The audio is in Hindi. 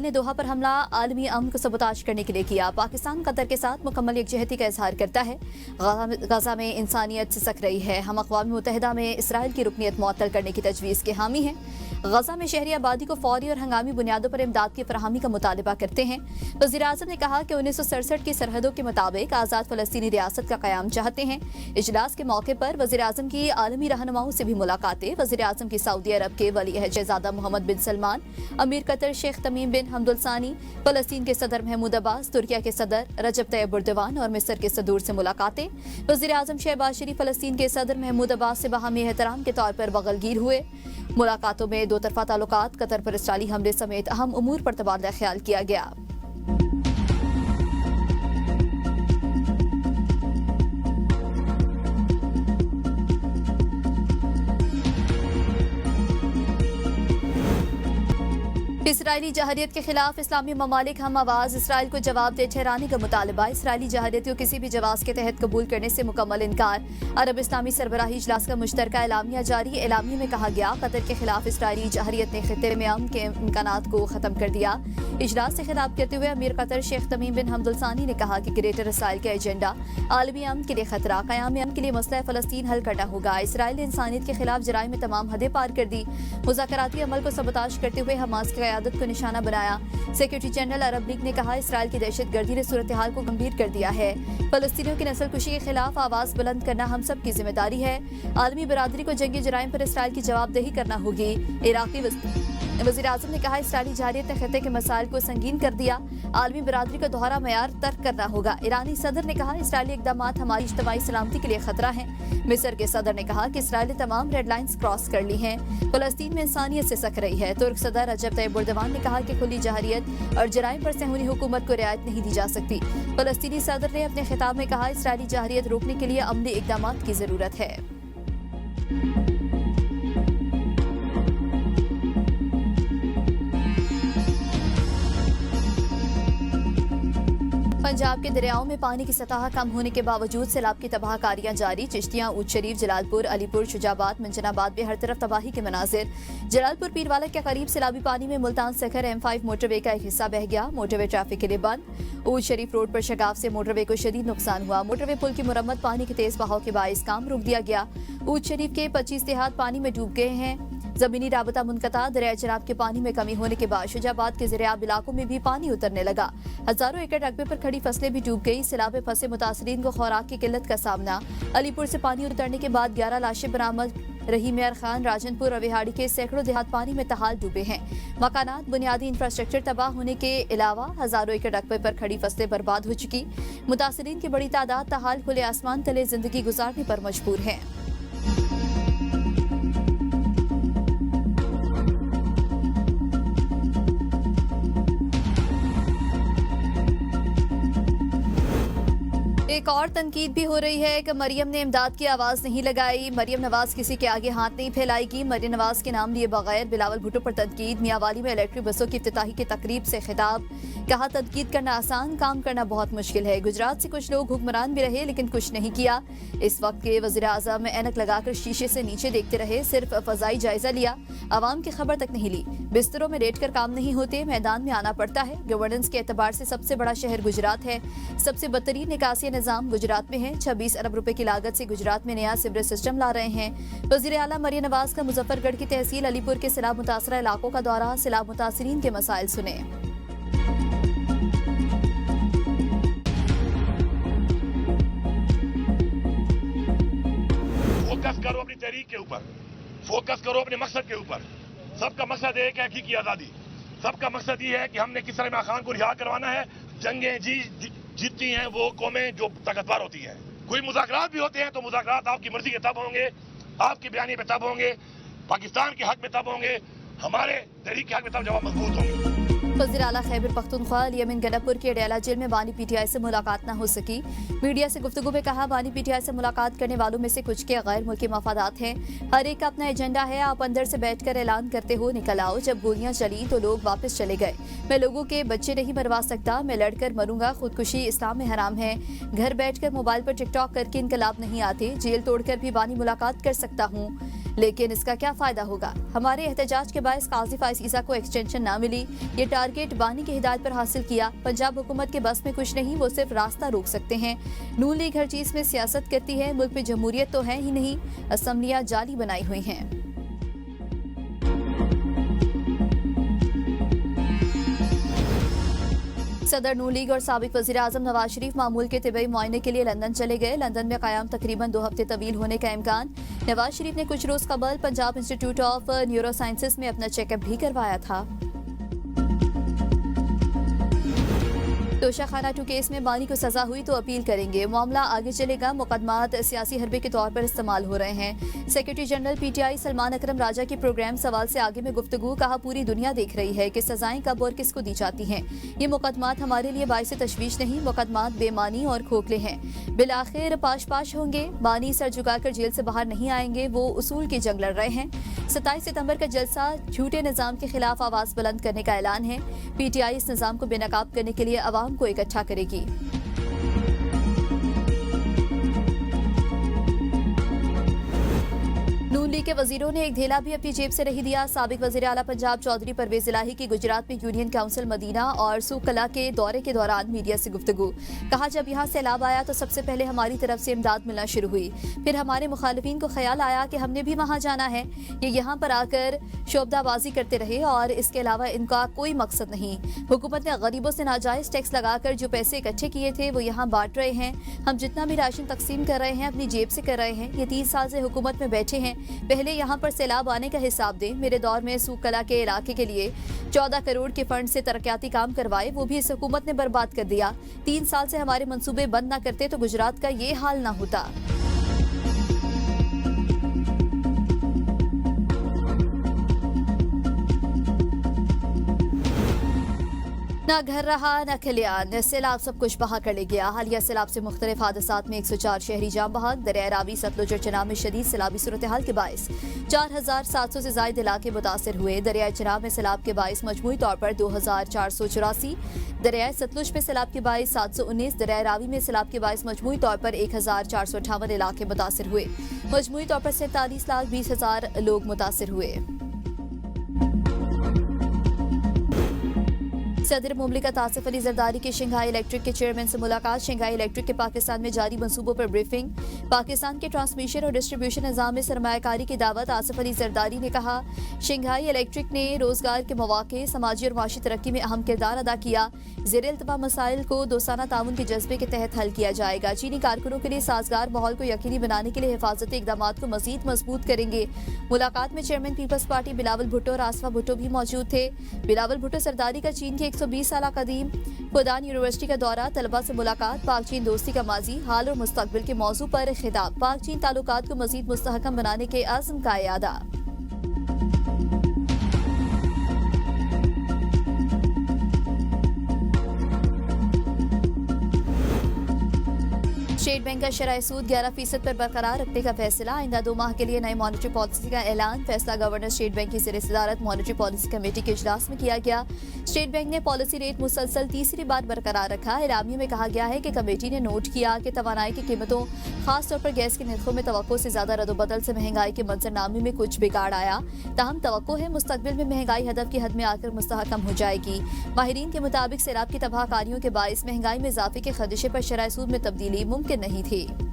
ने दोहा पर हमला आलमी अमन को सबोताज करने के लिए किया। पाकिस्तान कतर के साथ मुकम्मल यकजहती का इजहार करता है। गजा में इंसानियत सिसक रही है। हम अक़वाम मुत्तहिदा में इसराइल की रुकनियत मुअत्तल करने की तजवीज़ के हामी हैं। गजा में शहरी आबादी को फौरी और हंगामी बुनियादों पर इमदाद की फराहमी का मुतालबा करते हैं। वज़ीर-ए-आज़म ने कहा कि 1967 की सरहदों के मुताबिक आज़ाद फ़लस्तीनी रियासत का क़याम चाहते हैं। इजलास के मौके पर वज़ीर-ए-आज़म की आलमी रहनुमाओं से भी मुलाकातें। वज़ीर-ए-आज़म की सऊदी अरब के वली-अहद शहज़ादा मोहम्मद बिन सलमान, अमीर कतर शेख तमीम बिन हमदुल सानी, फ़लस्तीन के सदर महमूद अब्बास, तुर्किया के सदर रजब तैयब एर्दोगान और मिस्र के सदूर से मुलाकातें। वज़ीर-ए-आज़म शहबाज शरीफ फ़लस्तीन के सदर महमूद अब्बास से बाहमी एहतराम के तौर पर बगलगीर हुए। मुलाकातों में दो तरफा ताल्लुकात, कतर पर इसराइली हमले समेत अहम उमूर पर तबादला ख्याल किया गया। इसराइली जहरियत के खिलाफ इस्लामी ममालिक हम आवाज। इसराइल को जवाब दे ठहराने का मुतालबा। इसराइली जहरियत को किसी भी जवाब के तहत कबूल करने से मुकम्मल इनकार। अरब इस्लामी सरबराही इजलास का मुश्तरका एलामिया जारी। एलामिया में कहा गया, कतर के खिलाफ इसराइली जहरियत ने खित्ते में अमन के इम्कानात को खत्म कर दिया। इजलास से खिताब करते हुए अमीर कतर शेख तमीम बिन हमदुल सानी ने कहा कि ग्रेटर इसराइल का एजेंडा आलमी अमन के लिए खतरा, क़याम अमन के लिए मसला फ़लस्तीन हल करना होगा। इसराइल ने इंसानियत के खिलाफ जराइम में तमाम हदें पार कर दी। मुज़ाकराती अमल को सबोताज करते हुए हमास की क़यादत को निशाना बनाया। सेक्रेटरी जनरल अरब लीग ने कहा, इसराइल की दहशतगर्दी ने सूरत हाल को गंभीर कर दिया है। फ़लस्तीनियों की नस्लकुशी के खिलाफ आवाज़ बुलंद करना हम सब की जिम्मेदारी है। आलमी बरादरी को जंगी जराइम पर इसराइल की जवाबदेही करना होगी। इराक़ी वज़ीर-ए-आज़म ने कहा, इसराइली जहरियत ने खित्ते के मसाइल को संगीन कर दिया। आलमी बरादरी को दोहरा मयार तर्क करना होगा। ईरानी सदर ने कहा, इसराइली इक़दामात हमारी इज्तिमाई सलामती के लिए खतरा है। मिस्र के सदर ने कहा कि इसराइल ने तमाम रेड लाइन्स क्रॉस कर ली हैं। फ़लस्तीन में इंसानियत से सक रही है। तुर्क सदर रजब तैयब एर्दोगान ने कहा कि खुली जहरियत और जराइम पर सहूनी हुकूमत को रियायत नहीं दी जा सकती। फ़लस्तीनी सदर ने अपने खिताब में कहा, इसराइली जहरियत रोकने के लिए अमली इक़दामात की ज़रूरत है। पंजाब के दरियाओं में पानी की सतह कम होने के बावजूद सैलाब की तबाहकारियां जारी। चिश्तियां, ऊँट शरीफ, जलालपुर, अलीपुर, शुजाबाद, मंजनाबाद में हर तरफ तबाही के मनाजिर। जलालपुर पीरवाला के करीब सैलाबी पानी में मुल्तान सखर M5 मोटरवे का एक हिस्सा बह गया। मोटरवे ट्रैफिक के लिए बंद। ऊँट शरीफ रोड पर शगाफ से मोटरवे को शदीद नुकसान हुआ। मोटरवे पुल की मुरम्मत पानी के तेज बहाव के बाइस काम रोक दिया गया। ऊँट शरीफ के 25 देहात पानी में डूब गए हैं। जमीनी राबता मुनक़ता। दरिया चनाब के पानी में कमी होने के बाद शुजाबाद के ज़रियाब इलाकों में भी पानी उतरने लगा। हजारों एकड़ रकबे पर खड़ी फसलें भी डूब गई। सैलाब में फंसे मुतासरीन को खुराक की किल्लत का सामना। अलीपुर से पानी उतरने के बाद 11 लाशें बरामद। रहीम यार खान, राजनपुर और विहाड़ी के सैकड़ों देहात पानी में तहाल डूबे हैं। मकानात, बुनियादी इंफ्रास्ट्रक्चर तबाह होने के अलावा हजारों एकड़ रकबे पर खड़ी फसलें बर्बाद हो चुकी। मुतासरीन की बड़ी तादाद तहाल खुले आसमान तले जिंदगी गुजारने पर मजबूर है। एक और तनकीद भी हो रही है कि मरियम ने इमदाद की आवाज़ नहीं लगाई। मरियम नवाज किसी के आगे हाथ नहीं फैलाएगी। मरियम नवाज के नाम लिए बगैर बिलावल भुट्टो पर तनकीद। मियांवाली में इलेक्ट्रिक बसों की इफ्तिताही की तकरीब से खिताब। कहा, तनकीद करना आसान, काम करना बहुत मुश्किल है। गुजरात से कुछ लोग हुक्मरान भी रहे लेकिन कुछ नहीं किया। इस वक्त के वज़ीर-ए-आज़म ऐनक लगाकर शीशे से नीचे देखते रहे, सिर्फ फजाई जायजा लिया, आवाम की खबर तक नहीं ली। बिस्तरों में लेट कर काम नहीं होते, मैदान में आना पड़ता है। गवर्नेंस के एतबार से सबसे बड़ा शहर गुजरात है। सबसे बदतरीन निकासी निज़ाम गुजरात में है। 26 अरब रुपए की लागत से गुजरात में नया सीवरेज सिस्टम ला रहे हैं। वज़ीर आला मरियम नवाज का मुजफ्फरगढ़ की तहसील अलीपुर के सैलाब मुतासरा इलाकों का दौरा। सैलाब मुतासरीन के मसाइल सुने। फोकस करो अपनी तहरीक के ऊपर, फोकस करो अपने मकसद के ऊपर। सबका मकसद एक है, हकीकी आज़ादी। सबका मकसद ये है कि हमने किस तरह इमरान खान को रिहा करवाना है। जंगें जीतती हैं वो कौमें जो ताकतवर होती हैं। कोई मुज़ाकरात भी होते हैं तो मुज़ाकरात आपकी मर्जी के तब होंगे, आपके बयानी पे तब होंगे, पाकिस्तान के हक में तब होंगे, हमारे तहरीक के हक में तब जवाब मजबूत होंगे। वज़ीर आला खैबर पख्तूनख्वा यमन गनपुर के अडयाला जेल में बानी पीटीआई से मुलाकात न हो सकी। मीडिया से गुफ्तगू में कहा, बानी पीटीआई से मुलाकात करने वालों में से कुछ के गैर मुल्की मफादात हैं। हर एक का अपना एजेंडा है। आप अंदर से बैठकर ऐलान करते हो निकल आओ। जब गोलियां चली तो लोग वापस चले गए। मैं लोगों के बच्चे नहीं मरवा सकता, मैं लड़कर मरूंगा। खुदकुशी इस्लाम में हराम है। घर बैठकर मोबाइल पर टिकटॉक करके इनकलाब नहीं आते। जेल तोड़कर भी बानी मुलाकात कर सकता हूँ। लेकिन इसका क्या फायदा होगा? हमारे एहतजाज के बायस काजी फाइज ईसा को एक्सटेंशन ना मिली। ये टारगेट बानी की हिदायत पर हासिल किया। पंजाब हुकूमत के बस में कुछ नहीं, वो सिर्फ रास्ता रोक सकते हैं। नून लीग हर चीज में सियासत करती है। मुल्क में जमहूरियत तो है ही नहीं, असम्बलियां जाली बनाई हुई हैं। सदर नून लीग और साबिक वज़ीर आज़म नवाज शरीफ मामूल के तिबई मुआयने के लिए लंदन चले गए। लंदन में क़याम तकरीबन 2 हफ्ते तवील होने का इम्कान। नवाज शरीफ ने कुछ रोज कबल Punjab institute of neuro sciences में अपना चेकअप भी करवाया था। तोशाखाना 2 केस में बानी को सजा हुई तो अपील करेंगे। मामला आगे चलेगा। मुकदमात सियासी हरबे के तौर पर इस्तेमाल हो रहे हैं। सेक्रेटरी जनरल PTI सलमान अकरम राजा की प्रोग्राम सवाल से आगे में गुफ्तगू। कहा, पूरी दुनिया देख रही है कि सजाएं कब और किसको दी जाती हैं। ये मुकदमात हमारे लिए बाइस तशवीश नहीं, मुकदमात बेमानी और खोखले हैं। बिलाखिर पाश पाश होंगे। बानी सर झुकाकर जेल से बाहर नहीं आएंगे। वो उसूल की जंग लड़ रहे हैं। 27 सितंबर का जलसा झूठे निजाम के खिलाफ आवाज बुलंद करने का ऐलान है। PTI इस निजाम को बेनकाब करने के लिए अवाम को इकट्ठा करेगी। नून लीग के वजीरों ने एक धेला भी अपनी जेब से नहीं दिया। साबिक वजीर आला पंजाब चौधरी परवेज इलाही की गुजरात में यूनियन काउंसिल मदीना और सूख कला के दौरे के दौरान मीडिया से गुफ्तगू। कहा, जब यहाँ सैलाब आया तो सबसे पहले हमारी तरफ से इमदाद मिलना शुरू हुई। फिर हमारे मुखालिफिन को ख्याल आया कि हमने भी वहाँ जाना है। ये यहाँ पर आकर शोबदाबाजी करते रहे और इसके अलावा इनका कोई मकसद नहीं। हुकूमत ने गरीबों से नाजायज टैक्स लगाकर जो पैसे इकट्ठे किए थे वो यहाँ बांट रहे हैं। हम जितना भी राशन तकसीम कर रहे हैं अपनी जेब से कर रहे हैं। ये 3 साल से हुकूमत में बैठे हैं। पहले यहाँ पर सैलाब आने का हिसाब दें। मेरे दौर में सूख कला के इलाके के लिए 14 करोड़ के फंड से तरक्याती काम करवाए, वो भी इस हुकूमत ने बर्बाद कर दिया। 3 साल से हमारे मंसूबे बंद न करते तो गुजरात का ये हाल ना होता। न घर रहा न खलियान, सैलाब सब कुछ बहा कर ले गया। हालिया सैलाब से मुख्तलिफ हादसात में 104 शहरी जाम बहाक। दरिया रावी, सतलुज और चनाब में शदीद सैलाबी सूरत हाल के बायस 4700 से ज्यादा इलाके मुतासर हुए। दरिया चनाब में सैलाब के बायस मजमूई तौर पर 2484, दरिया सतलुज में सैलाब के बायस 719, दरिया रावी में सैलाब के बायस मजमूई तौर पर 1458 इलाके मुतासर हुए। मजमूई तौर पर 47,20,000 लोग मुतासर हुए। सदर मुमलिकत आसिफ अली जरदारी की शंघाई इलेक्ट्रिक के चेयरमैन से मुलाकात। शंघाई इलेक्ट्रिक के पाकिस्तान में जारी मंसूबों पर ब्रीफिंग। पाकिस्तान के ट्रांसमिशन और डिस्ट्रीब्यूशन निज़ाम में सरमायाकारी की दावत। आसिफ अली जरदारी ने कहा, शंघाई इलेक्ट्रिक ने रोजगार के मौके, समाजी और माशी तरक्की में अहम किरदार अदा किया। ज़ेर इल्तवा मसाइल को दोस्ताना ताउन के जज्बे के तहत हल किया जाएगा। चीनी कारकुनों के लिए साजगार माहौल को यकीनी बनाने के लिए हिफाजती इकदाम को मजीद मजबूत करेंगे। मुलाकात में chairman people's party Bilawal Bhutto और आसफा भुट्टो भी मौजूद थे। बिलावल भुट्टो सरदारी का चीन के 120 साल कदीम फुदान यूनिवर्सिटी का दौरा, तलबा से मुलाकात, पाक चीन दोस्ती का माजी, हाल और मुस्तकबिल के मौजू पर खिताब, पाक चीन ताल्लुकात को मजीद मुस्तहकम बनाने के आज़म का इरादा। स्टेट बैंक का शरह सूद 11% पर बरकरार रखने का फैसला। आइंदा 2 माह के लिए नई मॉनेटरी पॉलिसी का ऐलान। फैसला गवर्नर स्टेट बैंक की ज़ेर सदारत मॉनेटरी पॉलिसी कमेटी के इजलास में किया गया। स्टेट बैंक ने पॉलिसी रेट मुसलसल तीसरी बार बरकरार रखा। एलामिया में कहा गया है कि कमेटी ने नोट किया कि तवानाई की कीमतों, खासतौर पर गैस के नरखों में तवक्को से ज्यादा रद्दोबदल से महंगाई के मंजरनामे में कुछ बिगाड़ आया। ताहम तवक्को है मुस्तकबिल में महंगाई हदफ की हद में आकर मुस्तहकम हो जाएगी। माहिरीन के मुताबिक सैलाब की तबाहकारियों के बायस महंगाई में इजाफे के खदशे पर शरह सूद में तब्दीली मुमकिन नहीं थी।